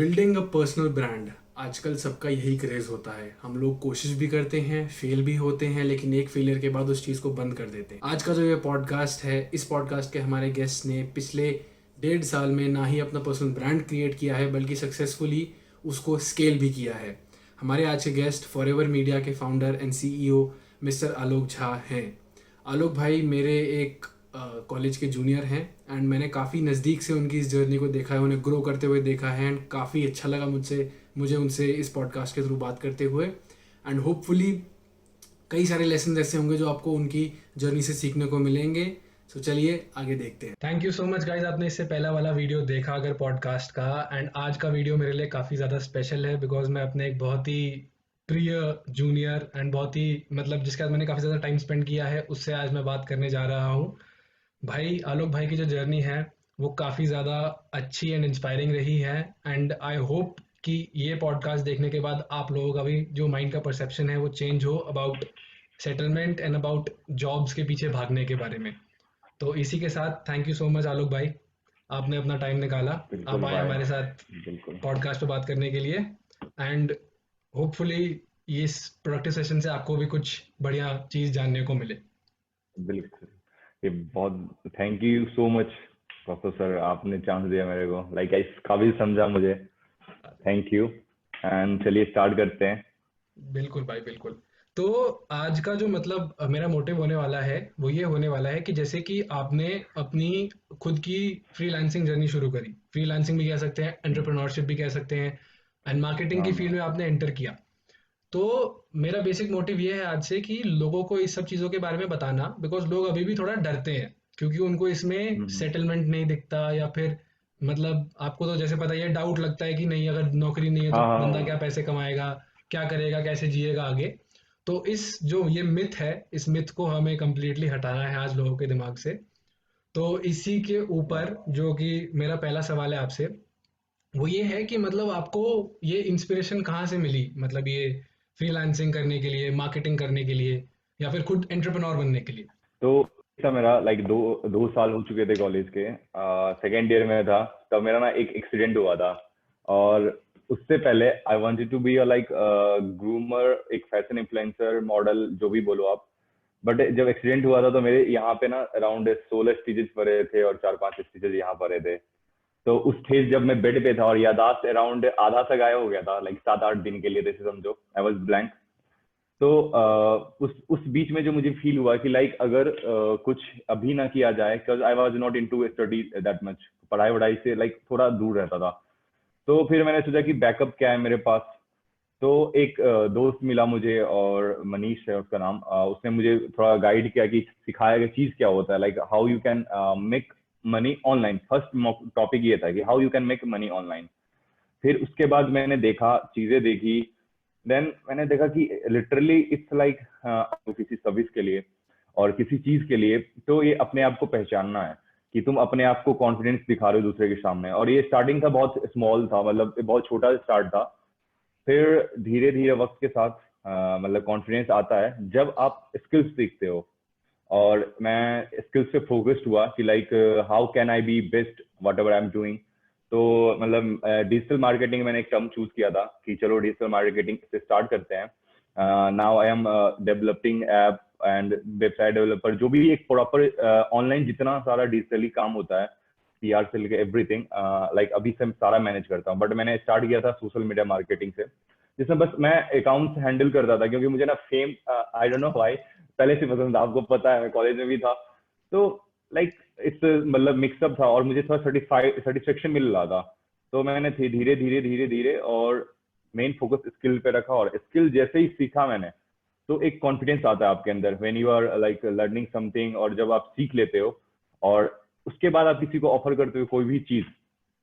Building a personal brand आजकल सबका यही क्रेज़ होता है। हम लोग कोशिश भी करते हैं, फेल भी होते हैं, लेकिन एक फेलियर के बाद उस चीज़ को बंद कर देते हैं। आज का जो ये पॉडकास्ट है, इस पॉडकास्ट के हमारे गेस्ट ने पिछले 1.5 साल में ना ही अपना पर्सनल ब्रांड क्रिएट किया है, बल्कि सक्सेसफुली उसको स्केल भी किया है। हमारे आज के गेस्ट फॉरएवर मीडिया के फाउंडर एंड सीईओ मिस्टर आलोक झा हैं। आलोक भाई मेरे एक कॉलेज के जूनियर हैं एंड मैंने काफ़ी नज़दीक से उनकी इस जर्नी को देखा है, उन्हें ग्रो करते हुए देखा है एंड काफ़ी अच्छा लगा मुझे उनसे इस पॉडकास्ट के थ्रू बात करते हुए। एंड होपफुली कई सारे लेसन ऐसे होंगे जो आपको उनकी जर्नी से सीखने को मिलेंगे। सो चलिए आगे देखते हैं। Thank you so much guys, आपने इससे पहला वाला वीडियो देखा अगर पॉडकास्ट का, एंड आज का वीडियो मेरे लिए काफ़ी ज़्यादा स्पेशल है बिकॉज मैं अपने एक बहुत ही प्रिय जूनियर एंड बहुत ही मतलब जिसके साथ मैंने काफ़ी ज़्यादा टाइम स्पेंड किया है, उससे आज मैं बात करने जा रहा हूँ। भाई आलोक भाई की जो जर्नी है वो काफ़ी ज़्यादा अच्छी एंड इंस्पायरिंग रही है, एंड आई होप कि ये पॉडकास्ट देखने के बाद आप लोगों का भी जो माइंड का परसेप्शन है वो चेंज हो about settlement and about jobs के पीछे भागने के बारे में। तो इसी के साथ थैंक यू सो मच आलोक भाई, आपने अपना टाइम निकाला, आप बिल्कुल आए भाई। हमारे साथ बिल्कुल पॉडकास्ट पे बात करने के लिए। एंड होपफुली इस प्रोडक्टिव सेशन से आपको भी कुछ बढ़िया चीज़ जानने को मिले। बिल्कुल ये बहुत thank you so much professor, आपने चांस दिया मेरे को, लाइक इस काबिल समझा मुझे। Thank you. एंड चलिए स्टार्ट करते हैं। बिल्कुल भाई बिल्कुल। तो आज का जो मतलब मेरा मोटिव होने वाला है वो ये होने वाला है कि जैसे कि आपने अपनी खुद की फ्रीलांसिंग जर्नी शुरू करी, फ्रीलांसिंग भी कह सकते हैं, एंटरप्रेन्योरशिप भी कह सकते हैं, एंड मार्केटिंग की हाँ फील्ड में आपने एंटर किया। तो मेरा बेसिक मोटिव ये है आज से कि लोगों को इस सब चीज़ों के बारे में बताना, बिकॉज लोग अभी भी थोड़ा डरते हैं क्योंकि उनको इसमें हम्म, सेटलमेंट नहीं दिखता, या फिर मतलब आपको तो जैसे पता ही है, डाउट लगता है कि नहीं अगर नौकरी नहीं है तो हाँ बंदा क्या हाँ पैसे कमाएगा, क्या करेगा, कैसे जिएगा आगे। तो इस जो ये मिथ है, इस मिथ को हमें कंप्लीटली हटाना है आज लोगों के दिमाग से। तो इसी के ऊपर हाँ। जो कि मेरा पहला सवाल है आपसे, वो ये है कि मतलब आपको ये इंस्पिरेशन कहाँ से मिली, मतलब ये फ्रीलांसिंग करने के लिए, मार्केटिंग करने के लिए, या फिर खुद एंटरप्रेन्योर बनने के लिए। तो ऐसा मेरा लाइक दो दो साल हो चुके थे कॉलेज के, सेकेंड ईयर में था तब मेरा ना एक एक्सीडेंट हुआ था। और उससे पहले I wanted to be a like groomer, एक फैशन इन्फ्लुएंसर, मॉडल, जो भी बोलो आप। बट जब एक्सीडेंट हुआ था तो मेरे यहाँ पे ना अराउंड 16 स्टिचेस पड़े थे और 4-5 स्टिचेस यहाँ पड़े थे। तो उस स्टेज जब मैं बेड पे था और यादाश्त अराउंड आधा सा गायब हो गया था, लाइक 7-8 दिन के लिए, जैसे समझो आई वाज ब्लैंक। तो उस बीच में जो मुझे फील हुआ कि लाइक अगर कुछ अभी ना किया जाए, because I was not into study that much, पढ़ाई वढ़ाई से लाइक थोड़ा दूर रहता था। तो फिर मैंने सोचा कि बैकअप क्या है मेरे पास। तो एक दोस्त मिला मुझे, और मनीष है उसका नाम। उसने मुझे थोड़ा गाइड किया कि सिखाया कि चीज क्या होता है, like how you can make money online. First topic ये था कि how you can make money online. फिर उसके बाद मैंने देखा, चीजें देखी। देन मैंने देखा कि लिटरली इट्स लाइक किसी सर्विस के लिए और किसी चीज के लिए, तो ये अपने आप को पहचानना है कि तुम अपने आप को कॉन्फिडेंस दिखा रहे हो दूसरे के सामने। और ये स्टार्टिंग था, बहुत स्मॉल था, मतलब बहुत छोटा स्टार्ट था। फिर धीरे धीरे वक्त के साथ मतलब कॉन्फिडेंस आता है जब आप स्किल्स सीखते हो। और मैं स्किल्स पे फोकस्ड हुआ कि like how can I B best what ever I am doing. तो मतलब डिजिटल मार्केटिंग मैंने एक टर्म चूज किया था कि चलो डिजिटल मार्केटिंग से स्टार्ट करते हैं। Now I am developing app and website developer, जो भी एक प्रॉपर ऑनलाइन जितना सारा डिजिटली काम होता है, पीआर से लेके एवरीथिंग, लाइक अभी से सारा मैनेज करता हूँ। बट मैंने स्टार्ट किया था सोशल मीडिया मार्केटिंग से, जिसमें बस मैं अकाउंट्स हैंडल करता था, क्योंकि मुझे ना fame, I don't know why, पहले से पसंद था। आपको पता है मैं कॉलेज में भी था, तो लाइक इट्स मतलब मिक्सअप था और मुझे थोड़ा सेटिस्फेक्शन मिल रहा था। तो मैंने धीरे धीरे धीरे धीरे और मेन फोकस स्किल पे रखा, और स्किल जैसे ही सीखा मैंने, तो एक कॉन्फिडेंस आता है आपके अंदर when you are like learning something. और जब आप सीख लेते हो और उसके बाद आप किसी को ऑफर करते हो कोई भी चीज,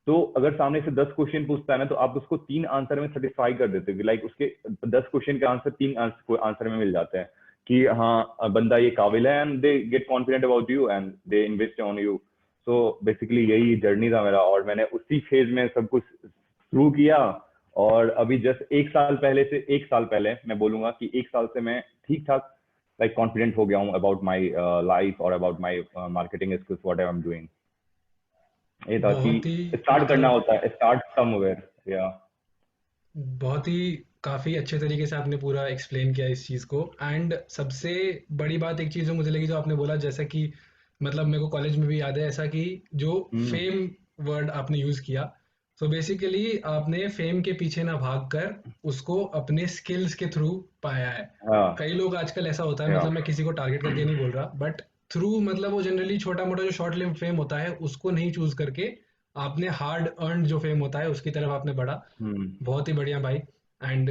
तो अगर सामने से 10 क्वेश्चन पूछता है ना, तो आप उसको 3 आंसर में सेटिस्फाई कर देते हो, लाइक उसके 10 क्वेश्चन के आंसर 3 आंसर में मिल जाते हैं कि हाँ बंदा ये काबिल है, and they get confident about you and they invest on you. So basically यही जर्नी था मेरा, और मैंने उसी फेज में सब कुछ शुरू किया। और अभी जस्ट 1 साल पहले से, 1 साल पहले मैं बोलूंगा कि 1 साल से मैं ठीक ठाक लाइक कॉन्फिडेंट हो गया हूँ अबाउट माई लाइफ और about my marketing skills, what I am doing. ये था कि बहुत ही स्टार्ट करना मतलब होता है, स्टार्ट समवेयर। या बहुत ही काफ़ी अच्छे तरीके से आपने पूरा एक्सप्लेन किया इस चीज़ को। एंड सबसे बड़ी बात एक चीज़ जो मुझे लगी जो आपने बोला, जैसा कि मतलब मेरे को कॉलेज में भी याद है ऐसा कि जो हम्म। फेम वर्ड आपने यूज़ किया, तो बेसिकली आपने फेम के पीछे ना भाग कर उसको अपने स्किल्स के थ्रू पाया है। हाँ। कई लोग आजकल ऐसा होता है, या मतलब मैं किसी को टारगेट करके नहीं बोल रहा, बट थ्रू मतलब वो जनरली छोटा मोटा जो शॉर्ट लिव फेम होता है उसको नहीं चूज करके आपने हार्ड अर्न जो फेम होता है उसकी तरफ आपने बढ़ा। हम्म। बहुत ही बढ़िया भाई। एंड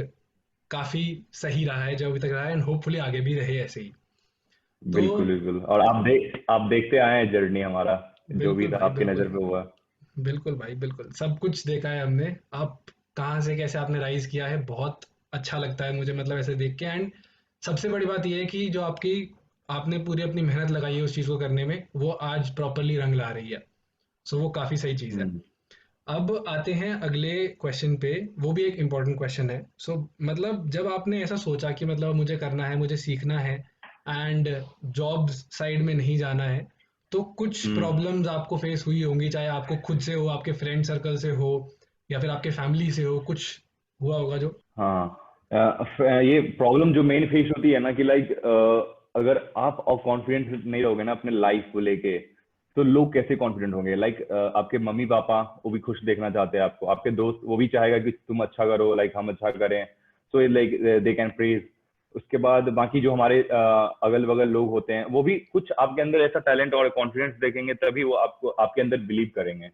काफी सही रहा है जो अभी तक रहा है, एंड होपफुली आगे भी रहे ऐसे ही। तो बिल्कुल बिल्कुल। और आप देखते आए हैं जर्नी हमारा, जो भी बिल्कुल था भाई आपकी नजर बिल्कुल। पे हुआ। बिल्कुल भाई बिल्कुल, सब कुछ देखा है हमने। आप कहाँ से कैसे आपने राइज किया है, बहुत अच्छा लगता है मुझे मतलब ऐसे देख के। एंड सबसे बड़ी बात यह है कि जो आपकी आपने पूरी अपनी मेहनत लगाई है उस चीज को करने में, वो आज प्रॉपरली रंग ला रही है। सो वो काफी सही चीज है। हम्म। अब आते हैं अगले क्वेश्चन पे। वो भी एक इम्पोर्टेंट क्वेश्चन है। सो मतलब जब आपने ऐसा सोचा कि मतलब मुझे करना है, मुझे सीखना है एंड जॉब साइड में नहीं जाना है, तो कुछ हम्म। प्रॉब्लम्स आपको फेस हुई होंगी, चाहे आपको खुद से हो, आपके फ्रेंड सर्कल से हो, या फिर आपके फैमिली से हो, कुछ हुआ होगा जो। हाँ। ये प्रॉब्लम जो मेन फेस होती है ना कि लाइक अगर आप और कॉन्फिडेंट नहीं रहोगे ना अपने लाइफ को लेके, तो लोग कैसे कॉन्फिडेंट होंगे? लाइक आपके मम्मी पापा वो भी खुश देखना चाहते हैं आपको, आपके दोस्त वो भी चाहेगा कि तुम अच्छा करो, लाइक हम अच्छा करें, so like they can praise. उसके बाद बाकी जो हमारे अगल बगल लोग होते हैं वो भी कुछ आपके अंदर ऐसा टैलेंट और कॉन्फिडेंस देखेंगे, तभी वो आपको आपके अंदर बिलीव करेंगे।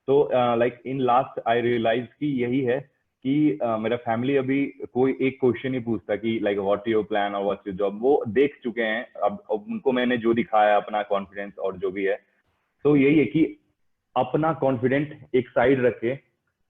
तो like in last I realise कि यही है कि मेरा फैमिली अभी कोई एक क्वेश्चन नहीं पूछता कि लाइक व्हाट योर प्लान और व्हाट्स योर जॉब, वो देख चुके हैं। अब उनको मैंने जो दिखाया अपना कॉन्फिडेंस और जो भी है, तो यही है कि अपना कॉन्फिडेंट एक साइड रखे,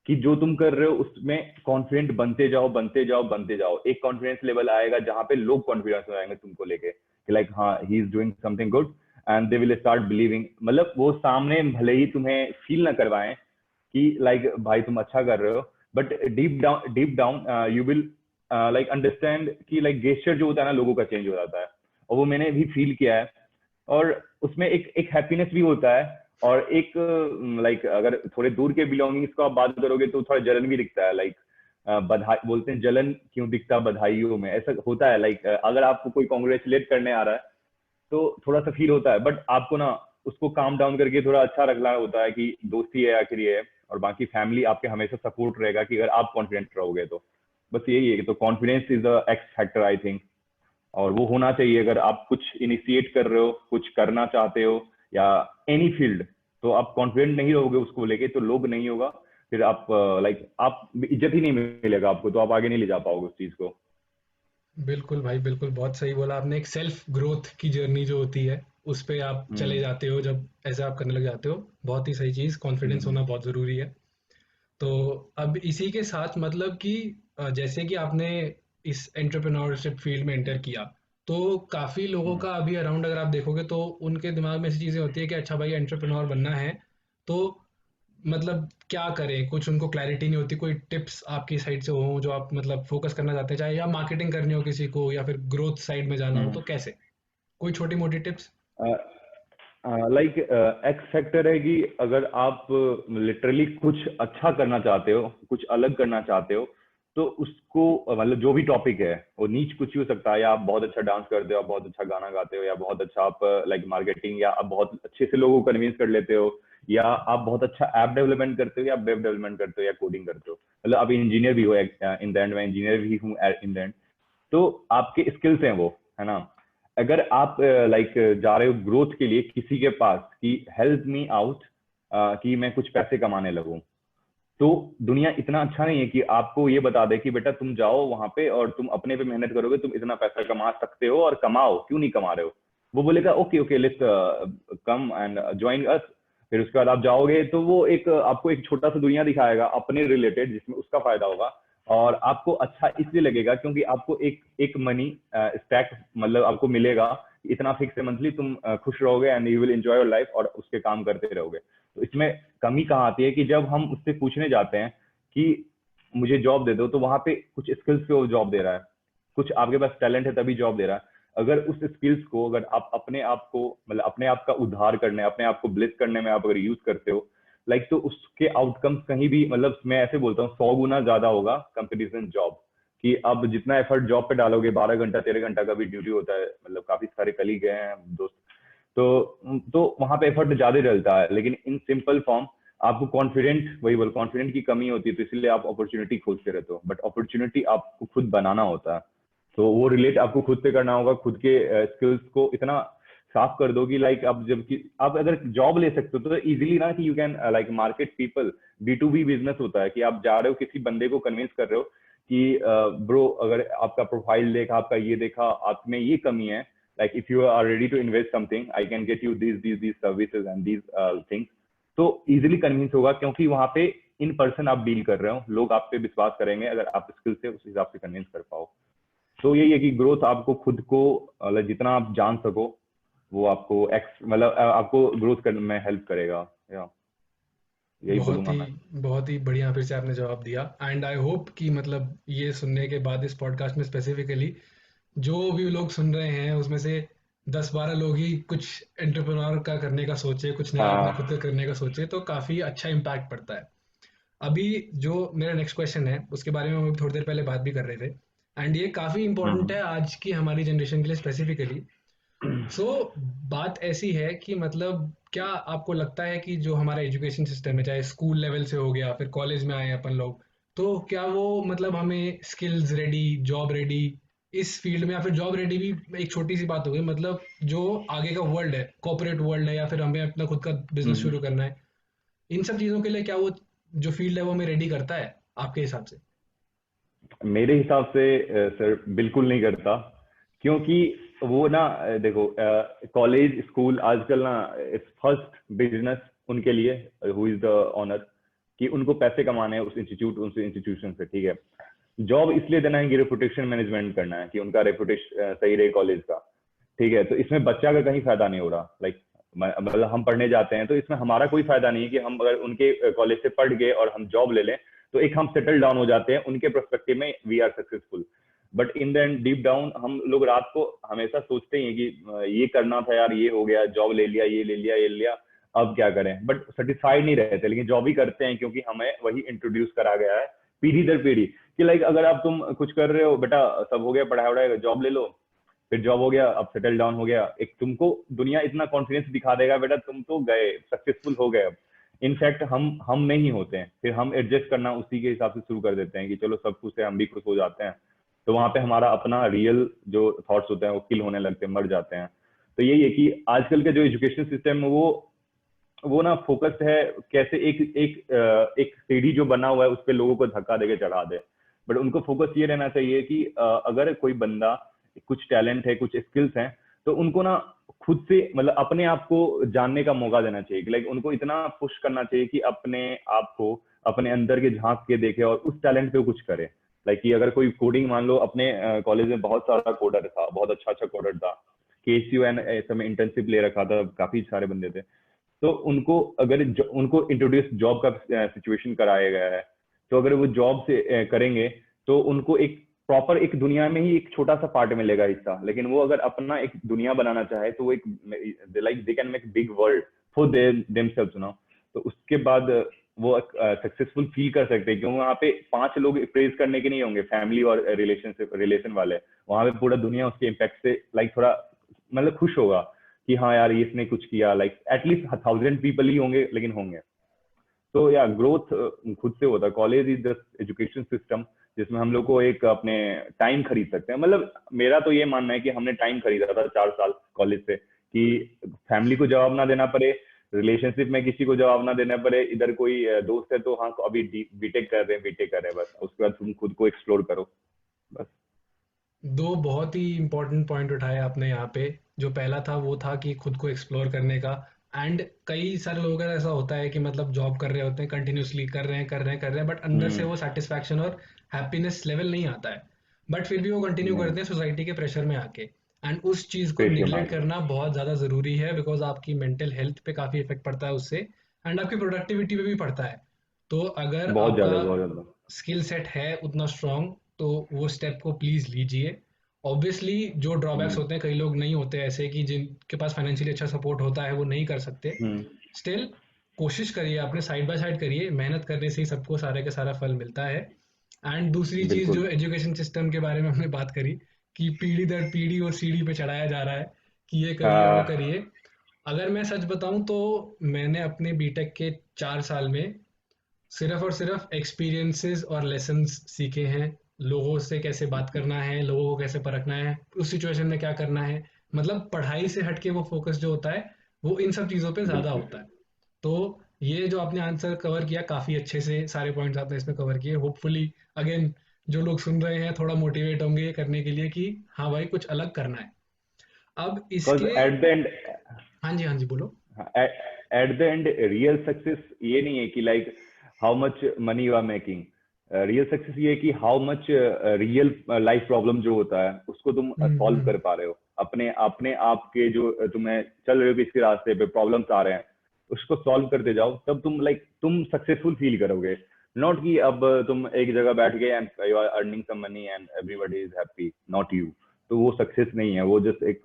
कि जो तुम कर रहे हो उसमें कॉन्फिडेंट बनते जाओ बनते जाओ बनते जाओ। एक कॉन्फिडेंस लेवल आएगा जहां पे लोग कॉन्फिडेंस हो जाएंगे तुमको लेके कि लाइक हाँ he is doing something good, and they will start believing. मतलब वो सामने भले ही तुम्हें फील ना करवाएं कि लाइक भाई तुम अच्छा कर रहे हो, but deep down you will like understand कि लाइक गेस्चर जो होता है ना लोगों का चेंज हो जाता है। और वो मैंने भी फील किया है। और उसमें एक एक हैप्पीनेस भी होता है। और एक लाइक अगर थोड़े दूर के बिलोंगिंग्स को आप बात करोगे तो थोड़ा जलन भी दिखता है। लाइक बधाई बोलते हैं, जलन क्यों दिखता बधाइयों में, ऐसा होता है। लाइक अगर आपको कोई कॉन्ग्रेचुलेट करने आ रहा है तो थोड़ा सा फील होता है, बट आपको ना उसको काम डाउन करके थोड़ा अच्छा रखना होता है कि दोस्ती है आखिर ये है। और बाकी फैमिली आपके हमेशा सपोर्ट रहेगा कि अगर आप कॉन्फिडेंट रहोगे तो। बस यही है कि तो confidence is the x factor I think. और वो होना चाहिए अगर आप कुछ इनिशिएट कर रहे हो, कुछ करना चाहते हो, या एनी फील्ड। तो आप कॉन्फिडेंट नहीं रहोगे उसको लेके तो लोग नहीं होगा, फिर आप लाइक आप इज्जत ही नहीं मिलेगा आपको, तो आप आगे नहीं ले जा पाओगे उस चीज को। बिल्कुल भाई बिल्कुल, बहुत सही बोला आपने। एक सेल्फ ग्रोथ की जर्नी जो होती है उस पे आप चले हम्म। जाते हो जब ऐसा आप करने लग जाते हो। बहुत ही सही चीज़, कॉन्फिडेंस हम्म। होना बहुत ज़रूरी है। तो अब इसी के साथ मतलब कि जैसे कि आपने इस एंटरप्रेन्योरशिप फील्ड में एंटर किया, तो काफ़ी लोगों हम्म। का अभी अराउंड अगर आप देखोगे तो उनके दिमाग में ऐसी चीज़ें होती है कि अच्छा भाई एंटरप्रेन्योर बनना है, तो मतलब क्या करें, कुछ उनको क्लैरिटी नहीं होती। कोई टिप्स आपकी साइड से हो जो आप मतलब फोकस करना चाहते हैं, चाहे या मार्केटिंग करनी हो किसी को या फिर ग्रोथ साइड में जाना हो, हम्म। तो कैसे, कोई छोटी मोटी टिप्स। लाइक एक्स फैक्टर है कि अगर आप लिटरली कुछ अच्छा करना चाहते हो, कुछ अलग करना चाहते हो, तो उसको मतलब जो भी टॉपिक है वो नीच कुछ भी हो सकता है। या आप बहुत अच्छा डांस करते हो, आप बहुत अच्छा गाना गाते हो, या बहुत अच्छा आप लाइक मार्केटिंग, या आप बहुत अच्छे से लोगों को कन्विंस कर लेते हो, या आप बहुत अच्छा ऐप डेवलपमेंट करते हो, या वेब डेवलपमेंट करते हो, या कोडिंग करते हो। मतलब आप इंजीनियर भी हो, इन द एंड मैं इंजीनियर भी हूँ इन द एंड। तो आपके स्किल्स हैं वो, है ना। अगर आप लाइक जा रहे हो ग्रोथ के लिए किसी के पास कि हेल्प मी आउट, कि मैं कुछ पैसे कमाने लगूं, तो दुनिया इतना अच्छा नहीं है कि आपको ये बता दे कि बेटा तुम जाओ वहां पे और तुम अपने पे मेहनत करोगे तुम इतना पैसा कमा सकते हो, और कमाओ, क्यों नहीं कमा रहे हो। वो बोलेगा okay okay let's come and join us. फिर उसके बाद आप जाओगे तो वो एक आपको एक छोटा सा दुनिया दिखाएगा अपने रिलेटेड, जिसमें उसका फायदा होगा। और आपको अच्छा इसलिए लगेगा क्योंकि आपको एक एक मनी स्टैक मतलब आपको मिलेगा, इतना फिक्स है मंथली, तुम खुश रहोगे and you will enjoy your life और उसके काम करते रहोगे। तो इसमें कमी कहाँ आती है कि जब हम उससे पूछने जाते हैं कि मुझे जॉब दे दो, तो वहां पे कुछ स्किल्स पे वो जॉब दे रहा है, कुछ आपके पास टैलेंट है तभी जॉब दे रहा है। अगर उस स्किल्स को अगर आप अपने आप को मतलब अपने आप का उद्धार करने, अपने आप को ब्लिस करने में आप अगर यूज करते हो, लाइक तो उसके आउटकम्स कहीं भी, मतलब मैं ऐसे बोलता हूँ 100 गुना ज्यादा होगा कंपेरिजन जॉब। कि अब जितना एफर्ट जॉब पे डालोगे, 12 घंटा 13 घंटा का भी ड्यूटी होता है, मतलब काफी सारे कलीग हैं दोस्त, तो वहां पे एफर्ट ज्यादा डलता है। लेकिन इन सिंपल फॉर्म आपको कॉन्फिडेंट, वही बोल, कॉन्फिडेंट की कमी होती है, तो इसलिए आप अपॉर्चुनिटी खोजते रहते हो, बट अपॉर्चुनिटी आपको खुद बनाना होता है। तो वो रिलेट आपको खुद से करना होगा, खुद के स्किल्स को इतना साफ कर दो कि लाइक आप जब आप अगर जॉब ले सकते हो तो इजीली ना, कि you can like market people. B2B business होता है कि आप जा रहे हो किसी बंदे को कन्विंस कर रहे हो कि ब्रो अगर आपका प्रोफाइल देखा, आपका ये देखा, आप में ये कमी है, like if you are ready to invest something, I can get you these services and these things। तो इजीली कन्विंस होगा, क्योंकि वहां पे इन पर्सन आप डील कर रहे हो, लोग आप पे विश्वास करेंगे अगर आप स्किल से उस हिसाब से कन्विंस कर पाओ। तो यही है कि ग्रोथ आपको खुद को मतलब जितना आप जान सको वो आपको मतलब आपको ग्रोथ करने में हेल्प करेगा। या यही बहुत बोलूंगा ही मैं। बहुत ही बढ़िया फिर से आपने जवाब दिया। एंड आई होप कि मतलब ये सुनने के बाद इस पॉडकास्ट में स्पेसिफिकली जो भी लोग सुन रहे हैं उसमें से 10-12 लोग ही कुछ एंटरप्रेन्योर का करने का सोचे, कुछ नया अपने खुद का हाँ। करने का सोचे, तो काफी अच्छा इम्पैक्ट पड़ता है। अभी जो मेरा नेक्स्ट क्वेश्चन है उसके बारे में हम अभी थोड़ी देर पहले बात भी कर रहे थे, एंड ये काफी इंपॉर्टेंट हम्म। है आज की हमारी जनरेशन के लिए स्पेसिफिकली। सो बात ऐसी है कि मतलब क्या आपको लगता है कि जो हमारा एजुकेशन सिस्टम है, चाहे स्कूल लेवल से हो गया फिर कॉलेज में आए अपन लोग, तो क्या वो मतलब हमें स्किल्स रेडी, जॉब रेडी इस फील्ड में, या फिर जॉब रेडी भी एक छोटी सी बात हो गई, मतलब जो आगे का वर्ल्ड है, कॉर्पोरेट वर्ल्ड है, या फिर हमें अपना खुद का बिजनेस हम्म। शुरू करना है, इन सब चीजों के लिए क्या वो जो फील्ड है वो हमें रेडी करता है आपके हिसाब से? मेरे हिसाब से सर बिल्कुल नहीं करता। क्योंकि वो ना देखो, कॉलेज स्कूल आजकल ना इट्स फर्स्ट बिजनेस उनके लिए, हु इज द ऑनर, कि उनको पैसे कमाने हैं उस इंस्टीट्यूशन से, ठीक है। जॉब इसलिए देना है कि रेपुटेशन मैनेजमेंट करना है, कि उनका रेपुटेशन सही रहे कॉलेज का, ठीक है। तो इसमें बच्चा का कहीं फायदा नहीं हो रहा। लाइक मतलब हम पढ़ने जाते हैं तो इसमें हमारा कोई फायदा नहीं है कि हम अगर उनके कॉलेज से पढ़ गए और हम जॉब ले लें, तो एक हम सेटल डाउन हो जाते हैं उनके पर्सपेक्टिव में, we are successful. But in the end deep down हम लोग रात को हमेशा सोचते ही हैं कि ये करना था यार, ये हो गया, जॉब ले लिया, ये ले लिया, ये ले लिया, अब क्या करें। बट सेटिस्फाइड नहीं रहते, लेकिन जॉब ही करते हैं क्योंकि हमें वही इंट्रोड्यूस करा गया है पीढ़ी दर पीढ़ी, कि लाइक अगर आप तुम कुछ कर रहे हो बेटा, सब हो गया, पढ़ाई वढ़ाई, जॉब ले लो, फिर जॉब हो गया, अब सेटल डाउन हो गया, एक तुमको दुनिया इतना कॉन्फिडेंस दिखा देगा, बेटा तुम तो गए, सक्सेसफुल हो गए। अब इनफैक्ट हम नहीं होते हैं, फिर हम एडजस्ट करना उसी के हिसाब से शुरू कर देते हैं कि चलो सब कुछ है, हम भी खुश हो जाते हैं। तो वहां पे हमारा अपना रियल जो थॉट्स होते हैं वो किल होने लगते हैं, मर जाते हैं। तो यही है कि आजकल के जो एजुकेशन सिस्टम है वो ना फोकस्ड है कैसे एक सीढ़ी जो बना हुआ है उस पर लोगों को धक्का देके चढ़ा दे। बट उनको फोकस ये रहना चाहिए कि अगर कोई बंदा कुछ टैलेंट है, कुछ स्किल्स हैं, तो उनको ना खुद से मतलब अपने आप को जानने का मौका देना चाहिए। लाइक उनको इतना पुश करना चाहिए कि अपने आप को अपने अंदर के झांक के देखे और उस टैलेंट पे कुछ करे। लाइक कि अगर कोई कोडिंग, मान लो अपने कॉलेज में बहुत सारा कोडर था, बहुत अच्छा अच्छा कोडर था, KCU एंड समय इंटर्नशिप ले रखा था, काफी सारे बंदे थे। तो उनको अगर उनको इंट्रोड्यूस जॉब का सिचुएशन कराया गया है, तो अगर वो जॉब से करेंगे तो उनको एक प्रॉपर एक दुनिया में ही एक छोटा सा पार्ट मिलेगा हिस्सा। लेकिन वो अगर अपना एक दुनिया बनाना चाहे तो वो एक like they can make big world for themselves ना। तो उसके बाद वो सक्सेसफुल फील कर सकते हैं, क्योंकि वहाँ पे 5 लोग प्रेज करने के नहीं होंगे, फैमिली और रिलेशन वाले। वहाँ पे पूरा दुनिया उसके इम्पैक्ट से लाइक थोड़ा मतलब खुश होगा कि हाँ यार इसने कुछ किया। लाइक एटलीस्ट 1000 पीपल ही होंगे, लेकिन होंगे। तो या ग्रोथ खुद से होता है। College is just education system जिसमें हम लोग को एक अपने टाइम खरीद सकते हैं। मतलब मेरा तो ये मानना है कि हमने टाइम खरीदा था 4 साल कॉलेज से, कि फैमिली को जवाब ना देना पड़े, रिलेशनशिप में किसी को जवाब ना देना पड़े, इधर कोई दोस्त है तो हाँ अभी बीटेक कर रहे हैं, बीटेक कर रहे हैं, बस उसके बाद तुम खुद को एक्सप्लोर करो बस। दो बहुत ही इंपॉर्टेंट पॉइंट उठाए आपने यहाँ पे। जो पहला था वो था कि खुद को एक्सप्लोर करने का। एंड कई सारे लोगों का ऐसा होता है कि मतलब जॉब कर रहे होते हैं, कंटिन्यूसली कर रहे हैं कर रहे हैं कर रहे हैं, बट अंदर से हम्म। वो सेटिस्फैक्शन और हैप्पीनेस लेवल नहीं आता है, बट फिर भी वो कंटिन्यू नहीं, करते हैं सोसाइटी के प्रेशर में आके। एंड उस चीज़ को प्रेशर निगलेक्ट मान लो। करना बहुत ज़्यादा ज़रूरी है, बिकॉज आपकी मेंटल हेल्थ पे काफ़ी इफेक्ट पड़ता है उससे, एंड आपकी प्रोडक्टिविटी पे भी पड़ता है। तो अगर बहुत आपका ज्यादा, बहुत ज्यादा। स्किल सेट है उतना स्ट्रांग, तो वो स्टेप को प्लीज लीजिए। ऑब्वियसली जो ड्रॉबैक्स हम्म। होते हैं, कई लोग नहीं होते ऐसे कि जिनके पास फाइनेंशियली अच्छा सपोर्ट होता है वो नहीं कर सकते। हम्म। स्टिल कोशिश करिए, आपने साइड बाय साइड करिए, मेहनत करने से ही सबको सारा का सारा फल मिलता है। एंड दूसरी चीज बिल्कुल। जो एजुकेशन सिस्टम के बारे में हमने बात करी कि पीढ़ी दर पीढ़ी वो सीढ़ी पे चढ़ाया जा रहा है कि ये करिए वो हाँ। करिए। अगर मैं सच बताऊं तो मैंने अपने बीटेक के 4 साल में सिर्फ और सिर्फ एक्सपीरियंसेस और लेसन्स सीखे हैं। लोगों से कैसे बात करना है, लोगों को कैसे परखना है, उस सिचुएशन में क्या करना है। मतलब पढ़ाई से हटके वो फोकस जो होता है वो इन सब चीज़ों पे ज़्यादा बिल्कुल। होता है। तो ये जो आपने आंसर कवर किया काफ़ी अच्छे से, सारे पॉइंट्स आपने इसमें कवर किए। होपफुली अगेन जो लोग सुन रहे हैं थोड़ा मोटिवेट होंगे ये करने के लिए कि हाँ भाई कुछ अलग करना है। अब बिकॉज इसके, एट द एंड, हाँ जी हाँ जी बोलो। At the end real success ये नहीं है कि like how much money you are making. Real success ये है कि how much real life problem जो होता है उसको तुम सॉल्व हम्म। कर पा रहे हो। अपने अपने आप के जो तुम्हें चल रहे हो कि इसके रास्ते पे प्रॉब्लम्स आ रहे हैं उसको सॉल्व करते जाओ, तब तुम लाइक तुम सक्सेसफुल फील करोगे। नॉट कि अब तुम एक जगह बैठ गए and you are earning some money and everybody is happy, not you. तो वो सक्सेस नहीं है, वो जस्ट एक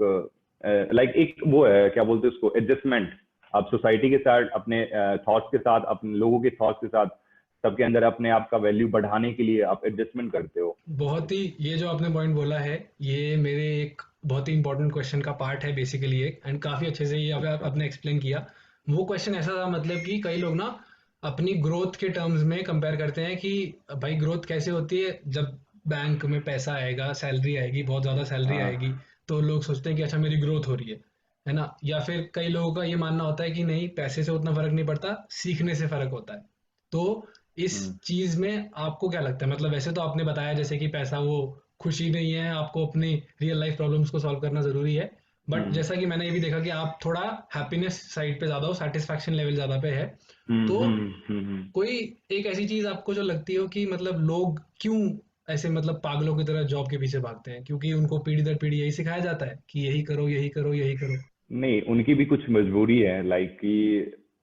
लाइक एक वो है, क्या बोलते हैं उसको, एडजस्टमेंट। आप सोसाइटी के साथ, अपने थॉट्स के साथ, अपने लोगों के थॉट्स के साथ, सबके अंदर अपने आप का वैल्यू बढ़ाने के लिए आप एडजस्टमेंट करते हो। बहुत ही, ये जो आपने पॉइंट बोला है ये मेरे एक बहुत ही इंपॉर्टेंट क्वेश्चन का पार्ट है बेसिकली एक, एंड काफी अच्छे से ये अच्छा। आपने एक्सप्लेन किया। वो क्वेश्चन ऐसा था मतलब कि कई लोग ना अपनी ग्रोथ के टर्म्स में कंपेयर करते हैं कि भाई ग्रोथ कैसे होती है जब बैंक में पैसा आएगा, सैलरी आएगी, बहुत ज्यादा सैलरी हाँ। आएगी, तो लोग सोचते हैं कि अच्छा मेरी ग्रोथ हो रही है ना। या फिर कई लोगों का ये मानना होता है कि नहीं, पैसे से उतना फर्क नहीं पड़ता, सीखने से फर्क होता है। तो इस हम्म। चीज में आपको क्या लगता है, मतलब वैसे तो आपने बताया जैसे कि पैसा वो खुशी नहीं है, आपको अपनी रियल लाइफ प्रॉब्लम्स को सॉल्व करना जरूरी है। बट हम्म। जैसा कि मैंने ये भी देखा कि आप थोड़ा हैप्पीनेस साइड पे ज्यादा हो, सेटिस्फैक्शन लेवल ज्यादा पे है। हम्म। तो हम्म। हम्म। कोई एक ऐसी चीज आपको जो लगती हो कि मतलब लोग क्यों ऐसे मतलब पागलों की तरह जॉब के पीछे भागते हैं, क्योंकि उनको पीढ़ी दर पीढ़ी यही सिखाया जाता है कि यही करो यही करो यही करो। नहीं, उनकी भी कुछ मजबूरी है, लाइक कि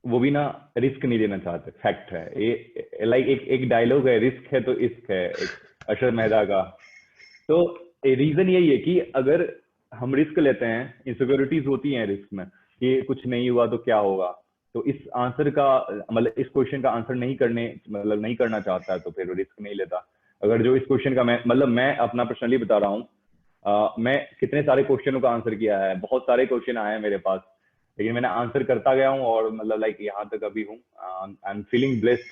वो भी ना रिस्क नहीं लेना चाहते। फैक्ट है ये, लाइक एक एक डायलॉग है, रिस्क है तो इश्क है, एक अरशद मेहता का। तो रीजन यही है कि अगर हम रिस्क लेते हैं, इनसिक्योरिटीज होती हैं रिस्क में कि कुछ नहीं हुआ तो क्या होगा। तो इस आंसर का, मतलब इस क्वेश्चन का आंसर नहीं करने, मतलब नहीं करना चाहता है तो फिर रिस्क नहीं लेता। अगर जो इस क्वेश्चन का, मैं अपना पर्सनली बता रहा हूँ, मैं कितने सारे क्वेश्चनों का आंसर किया है, बहुत सारे क्वेश्चन आए हैं मेरे पास, लेकिन मैंने आंसर करता गया हूँ और मतलब लाइक यहाँ तक अभी हूँ। आई एम फीलिंग ब्लेस्ड,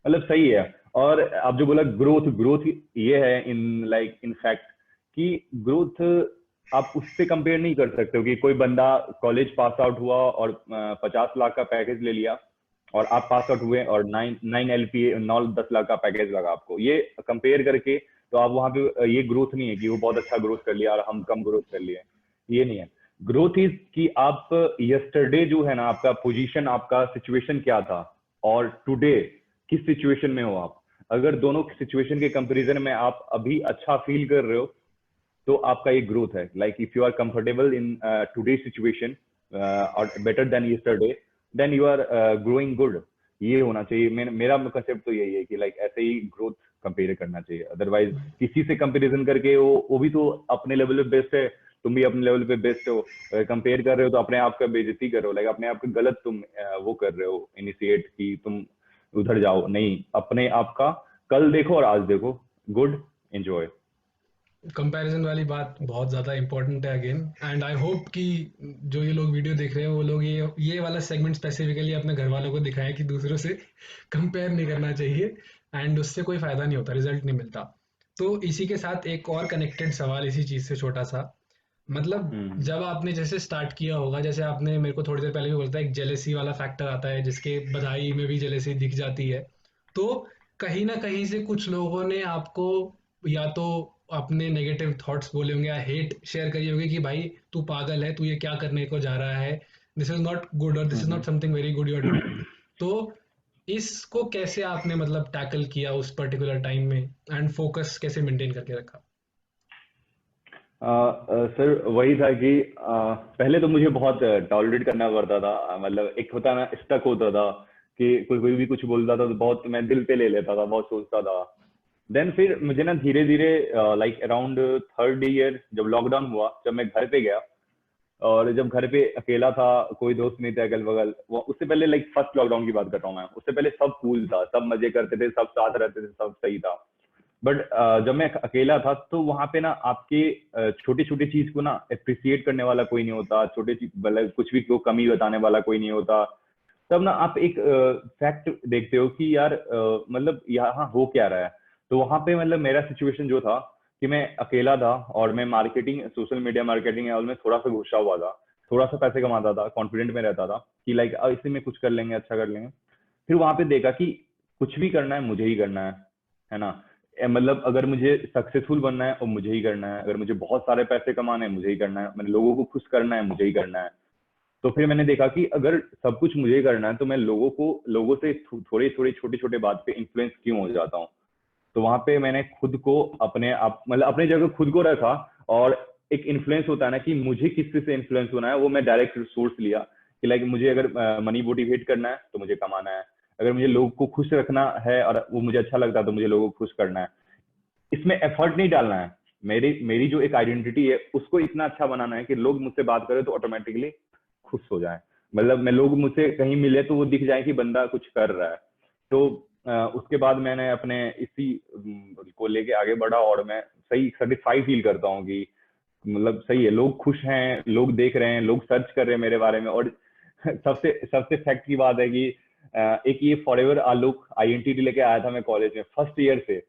मतलब सही है। और आप जो बोला ग्रोथ, ग्रोथ ये है इन लाइक इन फैक्ट कि ग्रोथ आप उससे कंपेयर नहीं कर सकते हो कि कोई बंदा कॉलेज पास आउट हुआ और 50 लाख का पैकेज ले लिया, और आप पास आउट हुए और 9 LPA, 9-10 लाख का पैकेज लगा आपको। ये कंपेयर करके तो आप वहां पे, ये ग्रोथ नहीं है कि वो बहुत अच्छा ग्रोथ कर लिया और हम कम ग्रोथ कर लिए। ये नहीं है। ग्रोथ इज कि आप यस्टरडे जो है ना, आपका पोजीशन, आपका सिचुएशन क्या था, और टुडे किस सिचुएशन में हो आप। अगर दोनों सिचुएशन के कंपैरिजन में आप अभी अच्छा फील कर रहे हो तो आपका ये ग्रोथ है। Like if you are comfortable in today situation और better than yesterday, then you are growing good. ये होना चाहिए। मेरा कंसेप्ट तो यही है कि लाइक ऐसे ही ग्रोथ कंपेयर करना चाहिए। अदरवाइज किसी से कंपैरिजन करके, वो भी तो अपने लेवल पे बेस्ट है, तुम भी अपने लेवल पे बेस्ट हो, कंपेयर कर रहे हो तो अपने आप का बेइज्जती कर रहे हो। लाइक अपने आप का गलत तुम वो कर रहे हो इनिशिएट कि तुम उधर जाओ। नहीं, अपने आप का कल देखो और आज देखो। Good, enjoy. कंपैरिजन वाली बात बहुत ज़्यादा इंपॉर्टेंट है अगेन, एंड आई होप कि जो ये लोग वीडियो देख रहे हैं वो लोग ये वाला सेगमेंट स्पेसिफिकली अपने घर वालों को दिखाएं कि दूसरों से कंपेयर नहीं करना चाहिए, एंड उससे कोई फ़ायदा नहीं होता, रिजल्ट नहीं मिलता। तो इसी के साथ एक और कनेक्टेड सवाल इसी चीज़ से छोटा सा, मतलब हम्म। जब आपने जैसे स्टार्ट किया होगा, जैसे आपने मेरे को थोड़ी देर पहले भी बोला था एक जेलेसी वाला फैक्टर आता है जिसके बधाई में भी जेलेसी दिख जाती है। तो कहीं ना कहीं से कुछ लोगों ने आपको या तो अपने नेगेटिव थॉट्स बोले होंगे या हेट शेयर करी होगी कि भाई तू पागल है, तू ये क्या करने को जा रहा है, दिस इज नॉट गुड और this is not hmm. Something very good you are doing. तो इसको कैसे आपने मतलब टैकल किया उस पर्टिकुलर टाइम में, एंड फोकस कैसे मेंटेन करके रखा? सर वही था कि पहले तो मुझे बहुत टॉलरेट करना पड़ता था। मतलब एक होता ना, स्टक होता था कि कोई कोई भी कुछ बोलता था तो बहुत मैं दिल पे ले लेता था, बहुत सोचता था। देन फिर मुझे ना धीरे धीरे, लाइक अराउंड थर्ड ईयर जब लॉकडाउन हुआ, जब मैं घर पे गया, और जब घर पे अकेला था, कोई दोस्त नहीं थे अगल बगल, वो उससे पहले लाइक फर्स्ट लॉकडाउन की बात कर रहा हूँ मैं, उससे पहले सब कूल था, सब मजे करते थे, सब साथ रहते थे, सब सही था। बट जब मैं अकेला था तो वहां पे ना आपके छोटी छोटी चीज को ना अप्रिसिएट करने वाला कोई नहीं होता, छोटे चीज मतलब कुछ भी को कमी बताने वाला कोई नहीं होता। तब ना आप एक फैक्ट देखते हो कि यार मतलब यहाँ हो क्या रहा है। तो वहां पे मतलब मेरा सिचुएशन जो था कि मैं अकेला था और मैं मार्केटिंग, सोशल मीडिया मार्केटिंग में थोड़ा सा घुसा हुआ था, थोड़ा सा पैसे कमाता था, कॉन्फिडेंट में रहता था कि लाइक इसी में कुछ कर लेंगे, अच्छा कर लेंगे। फिर वहां पे देखा कि कुछ भी करना है मुझे ही करना है ना। मतलब अगर मुझे सक्सेसफुल बनना है और मुझे ही करना है, अगर मुझे बहुत सारे पैसे कमाने हैं मुझे ही करना है, मैंने लोगों को खुश करना है मुझे ही करना है। तो फिर मैंने देखा कि अगर सब कुछ मुझे ही करना है तो मैं लोगों से थोड़ी थोड़ी छोटी छोटी बात पे इन्फ्लुएंस क्यों हो जाता हूँ। तो वहां पे मैंने खुद को अपने आप मतलब अपने जगह खुद को रखा। और एक इन्फ्लुएंस होता है ना कि मुझे किस चीज से इन्फ्लुएंस होना है, वो मैं डायरेक्ट सोर्स लिया कि लाइक मुझे अगर मनी मोटिवेट करना है तो मुझे कमाना है, अगर मुझे लोग को खुश रखना है और वो मुझे अच्छा लगता है तो मुझे लोगों को खुश करना है। इसमें एफर्ट नहीं डालना है, मेरी मेरी जो एक आइडेंटिटी है उसको इतना अच्छा बनाना है कि लोग मुझसे बात करें तो ऑटोमेटिकली खुश हो जाए। मतलब मैं लोग मुझसे कहीं मिले तो वो दिख जाए कि बंदा कुछ कर रहा है। तो उसके बाद मैंने अपने इसी को लेके आगे बढ़ा और मैं सही सेटिस्फाई फील करता हूँ कि मतलब सही है, लोग खुश हैं, लोग देख रहे हैं, लोग सर्च कर रहे हैं मेरे बारे में। और सबसे सबसे फैक्ट की बात है कि एक ये फॉरएवर आलोक आइडेंटिटी लेके आया था मैं कॉलेज में फर्स्ट ईयर से।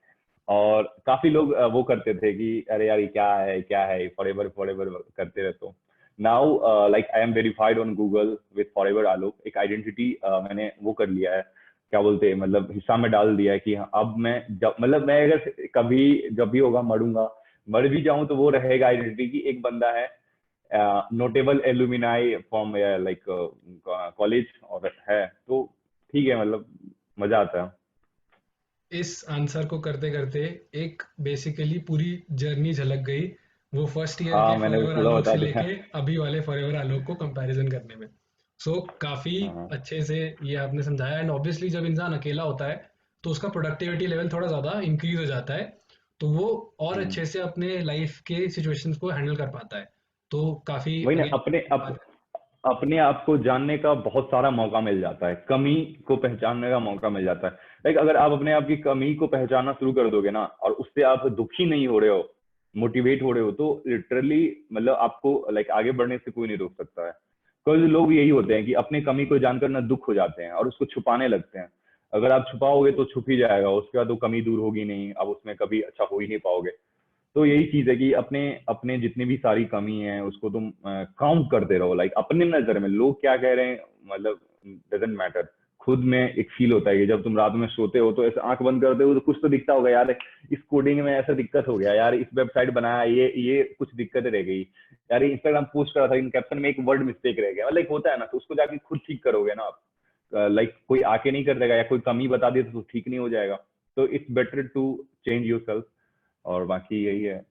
और काफी लोग वो करते थे कि अरे यार ये क्या है फॉरएवर फॉरएवर करते रहते हो। Now like I am verified on Google with forever Alok, एक आइडेंटिटी मैंने वो कर लिया है, क्या बोलते हैं मतलब हिस्सा में डाल दिया है कि हाँ, अब मैं जब मतलब मैं अगर कभी जब भी होगा मरूंगा, मर भी जाऊं तो वो रहेगा आइडेंटिटी की एक बंदा है notable alumni from like college और है। तो ठीक है, मतलब मजा आता है। इस आंसर को करते करते एक बेसिकली पूरी जर्नी झलक गई, वो फर्स्ट ईयर हाँ के मैंने फॉरएवर पूरा आलोक बता से दिया। लेके अभी वाले फॉरएवर आलोक को कंपैरिजन करने में। सो काफी हाँ। अच्छे से ये आपने समझाया। एंड ऑब्वियसली जब इंसान अकेला होता है तो उसका प्रोडक्टिविटी लेवल थोड़ा ज्यादा इंक्रीज हो जाता है, तो वो और हम्म। अच्छे से अपने लाइफ के सिचुएशंस को हैंडल कर पाता है। तो काफी वही ना, अगेन अपने आप को जानने का बहुत सारा मौका मिल जाता है, कमी को पहचानने का मौका मिल जाता है। लाइक अगर आप अपने आप की कमी को पहचानना शुरू कर दोगे ना और उससे आप दुखी नहीं हो रहे हो, मोटिवेट हो रहे हो, तो लिटरली मतलब आपको लाइक आगे बढ़ने से कोई नहीं रोक सकता है। कुछ लोग यही होते हैं कि अपनी कमी को जानकर ना दुख हो जाते हैं और उसको छुपाने लगते हैं। अगर आप छुपाओगे तो छुप ही जाएगा, उसके बाद वो कमी दूर होगी नहीं, आप उसमें कभी अच्छा हो ही नहीं पाओगे। तो यही चीज है कि अपने अपने जितनी भी सारी कमी है उसको तुम काउंट करते रहो, लाइक अपने नजर में लोग क्या कह रहे हैं मतलब डजेंट मैटर। खुद में एक फील होता है कि जब तुम रात में सोते हो तो ऐसे आंख बंद करते हो तो कुछ तो दिखता होगा यार, इस कोडिंग में ऐसा दिक्कत हो गया यार, इस वेबसाइट बनाया ये कुछ दिक्कत रह गई यार, इंस्टाग्राम पोस्ट करा था इन कैप्शन में एक वर्ड मिस्टेक रह गया, लाइक होता है ना, तो उसको जाके खुद ठीक करोगे ना आप। लाइक कोई आके नहीं कर देगा या कोई कमी बता दी तो ठीक नहीं हो जाएगा। तो it's better to change yourself. और बाकी यही है।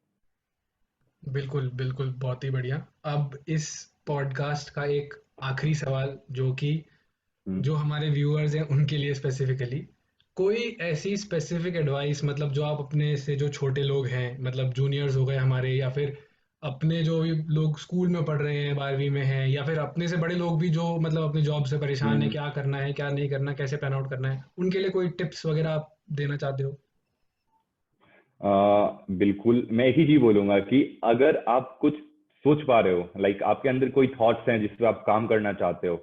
बिल्कुल बिल्कुल, बहुत ही बढ़िया। अब इस पॉडकास्ट का एक आखिरी सवाल जो कि हम्म। जो हमारे व्यूअर्स हैं उनके लिए स्पेसिफिकली, कोई ऐसी स्पेसिफिक एडवाइस मतलब जो आप अपने से जो छोटे लोग हैं, मतलब जूनियर्स हो गए हमारे, या फिर अपने जो भी लोग स्कूल में पढ़ रहे हैं, 12वीं में हैं, या फिर अपने से बड़े लोग भी जो मतलब अपने जॉब से परेशान है, हम्म। क्या करना है क्या नहीं करना, कैसे पैन आउट करना है, उनके लिए कोई टिप्स वगैरह आप देना चाहते हो? बिल्कुल, मैं एक ही चीज बोलूंगा कि अगर आप कुछ सोच पा रहे हो, लाइक आपके अंदर कोई थॉट्स हैं जिस पे आप काम करना चाहते हो,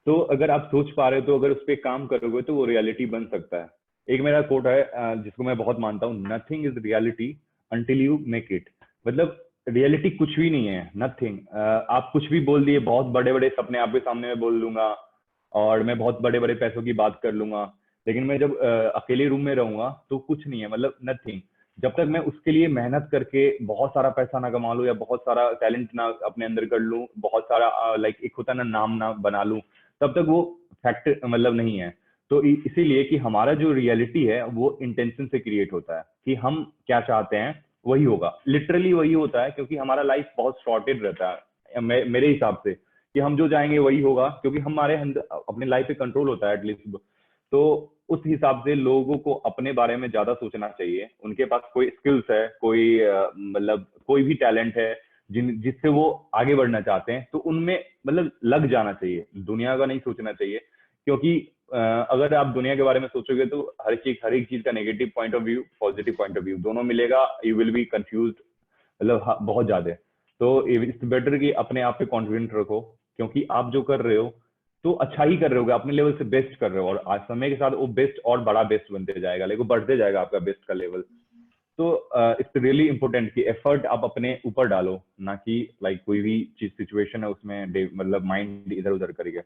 तो अगर आप सोच पा रहे हो तो अगर उस पर काम करोगे तो वो रियलिटी बन सकता है। एक मेरा कोट है जिसको मैं बहुत मानता हूँ, nothing is reality until you make it. मतलब रियलिटी कुछ भी नहीं है, नथिंग। आप कुछ भी बोल दिए, बहुत बड़े बड़े सपने आपके सामने में बोल लूंगा और मैं बहुत बड़े बड़े पैसों की बात कर लूंगा, लेकिन मैं जब अकेले रूम में रहूंगा तो कुछ नहीं है, मतलब नथिंग। जब तक मैं उसके लिए मेहनत करके बहुत सारा पैसा ना कमा लूं या बहुत सारा टैलेंट ना अपने अंदर कर लूं, बहुत सारा लाइक एक होता ना नाम ना बना लूं, तब तक वो फैक्ट मतलब नहीं है। तो इसीलिए कि हमारा जो रियलिटी है वो इंटेंशन से क्रिएट होता है कि हम क्या चाहते हैं वही होगा, लिटरली वही होता है, क्योंकि हमारा लाइफ बहुत शॉर्टेड रहता है मेरे हिसाब से, कि हम जो चाहेंगे वही होगा, क्योंकि हमारे अंदर अपने लाइफ पे कंट्रोल होता है एटलीस्ट। तो उस हिसाब से लोगों को अपने बारे में ज्यादा सोचना चाहिए, उनके पास कोई स्किल्स है, कोई मतलब कोई भी टैलेंट है जिससे वो आगे बढ़ना चाहते हैं, तो उनमें मतलब लग जाना चाहिए, दुनिया का नहीं सोचना चाहिए। क्योंकि अगर आप दुनिया के बारे में सोचोगे तो हर एक चीज का negative point of view, positive point of view दोनों मिलेगा, यू विल बी कंफ्यूज, मतलब बहुत ज्यादा। तो इट्स बेटर कि अपने आप पे कॉन्फिडेंट रखो, क्योंकि आप जो कर रहे हो तो अच्छा ही कर रहे हो, अपने लेवल से बेस्ट कर रहे हो, और आज समय के साथ वो बेस्ट और बड़ा बेस्ट बनते जाएगा, लेकिन बढ़ते जाएगा आपका बेस्ट का लेवल। तो इट्स रियली इंपॉर्टेंट कि एफर्ट आप अपने ऊपर डालो, ना कि लाइक कोई भी चीज सिचुएशन है उसमें मतलब माइंड इधर उधर करके।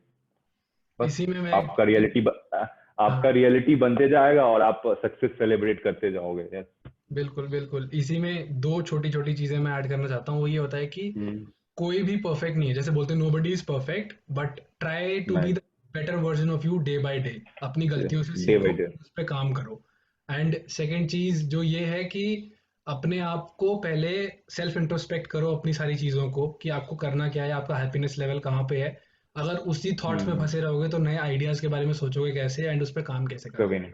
बस इसी में मैं आपका रियलिटी आपका हाँ रियलिटी बनते जाएगा और आप सक्सेस सेलिब्रेट करते जाओगे। यस। बिल्कुल बिल्कुल, इसी में दो छोटी छोटी चीजें मैं ऐड करना चाहता हूँ। वो ये होता है कि हम्म। कोई भी परफेक्ट नहीं है, जैसे बोलते हैं nobody is perfect, but try to be नहीं। The better version of you day by day. अपनी गलतियों से डे सीखो, बाई डे। उस पर काम करो। एंड सेकंड चीज जो ये है कि अपने आप को पहले सेल्फ इंट्रोस्पेक्ट करो, अपनी सारी चीजों को कि आपको करना क्या है, आपका हैप्पीनेस लेवल कहाँ पे है। अगर उसी थॉट्स में हम्म। फंसे रहोगे तो नए आइडियाज के बारे में सोचोगे कैसे, एंड उस पर काम कैसे करोगे। कभी नहीं।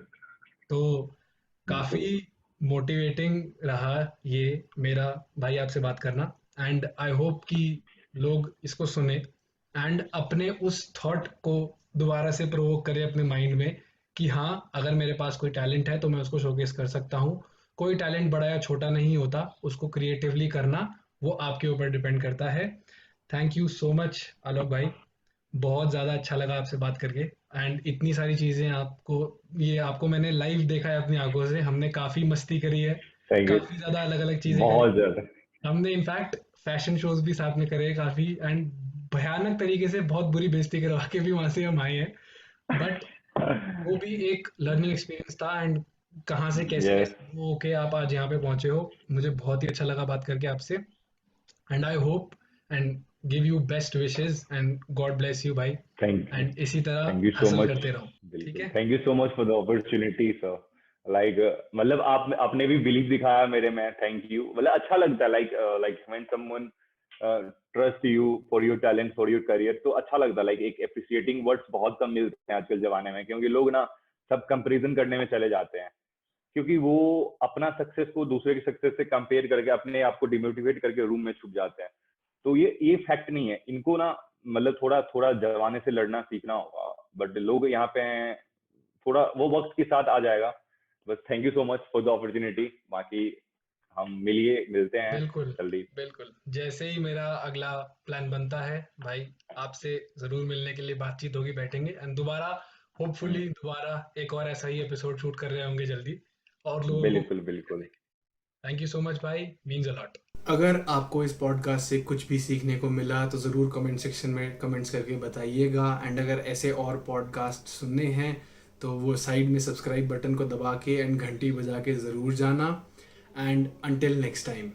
तो काफी बिल्कुल। मोटिवेटिंग रहा ये मेरा भाई आपसे बात करना। एंड आई होप कि लोग इसको सुने एंड अपने उस थॉट को दोबारा से प्रोवोक करें अपने माइंड में कि हाँ, अगर मेरे पास कोई टैलेंट है तो मैं उसको शोकेस कर सकता हूँ। कोई टैलेंट बड़ा या छोटा नहीं होता, उसको क्रिएटिवली करना वो आपके ऊपर डिपेंड करता है। थैंक यू सो मच आलोक भाई, बहुत ज़्यादा अच्छा लगा आपसे बात करके। एंड इतनी सारी चीज़ें आपको, ये आपको मैंने लाइव देखा है अपनी आंखों से, हमने काफ़ी मस्ती करी है, थैंक यू। काफ़ी ज़्यादा अलग अलग चीज़ें करी। बहुत ज्यादा। हमने इनफैक्ट फैशन शोज भी साथ में करे काफ़ी, एंड भयानक तरीके से बहुत बुरी बेइज्जती करवा के भी वहां से हम आए हैं। बट वो भी एक लर्निंग एक्सपीरियंस था। एंड कहाँ से कैसे यस। कैसे वो होके आप आज यहाँ पे पहुंचे हो, मुझे बहुत ही अच्छा लगा बात करके आपसे। And I hope and give you best wishes and God bless you भाई। थैंक एंड इसी तरह thank you so hustle much. करते रहो। ठीक बिल्कुल, है। Thank you so much for the opportunity sir. Like मतलब आप आपने भी बिलीव दिखाया मेरे में, थैंक यू। मतलब अच्छा लगता है, like when someone trust you for your talent, for your career, तो अच्छा लगता है। लाइक एक अप्रिशिएटिंग वर्ड्स बहुत कम मिलते हैं आजकल जमाने में, क्योंकि लोग ना सब कंपैरिजन करने में चले जाते हैं, क्योंकि वो अपना सक्सेस को दूसरे की सक्सेस से कंपेयर करके अपने आप को डिमोटिवेट करके रूम में छुप जाते हैं। तो ये फैक्ट नहीं है, इनको ना मतलब थोड़ा थोड़ा जमाने से लड़ना सीखना होगा। बट लोग यहाँ पे हैं, थोड़ा वो वक्त के साथ आ जाएगा। बस thank you so much for the opportunity. बाकी हम मिलते हैं बिल्कुल जल्दी। बिल्कुल, जैसे ही मेरा अगला प्लान बनता है भाई, आपसे जरूर मिलने के लिए बातचीत होगी, बैठेंगे एंड दोबारा होपफुली दोबारा एक और ऐसा ही एपिसोड शूट कर रहे होंगे जल्दी, और लोगों को बिल्कुल बिल्कुल। थैंक यू सो मच भाई, मीन्स अ लॉट। अगर आपको इस पॉडकास्ट से कुछ भी सीखने को मिला तो ज़रूर कमेंट सेक्शन में कमेंट्स करके बताइएगा। एंड अगर ऐसे और पॉडकास्ट सुनने हैं तो वो साइड में सब्सक्राइब बटन को दबा के एंड घंटी बजा के ज़रूर जाना। And until next time.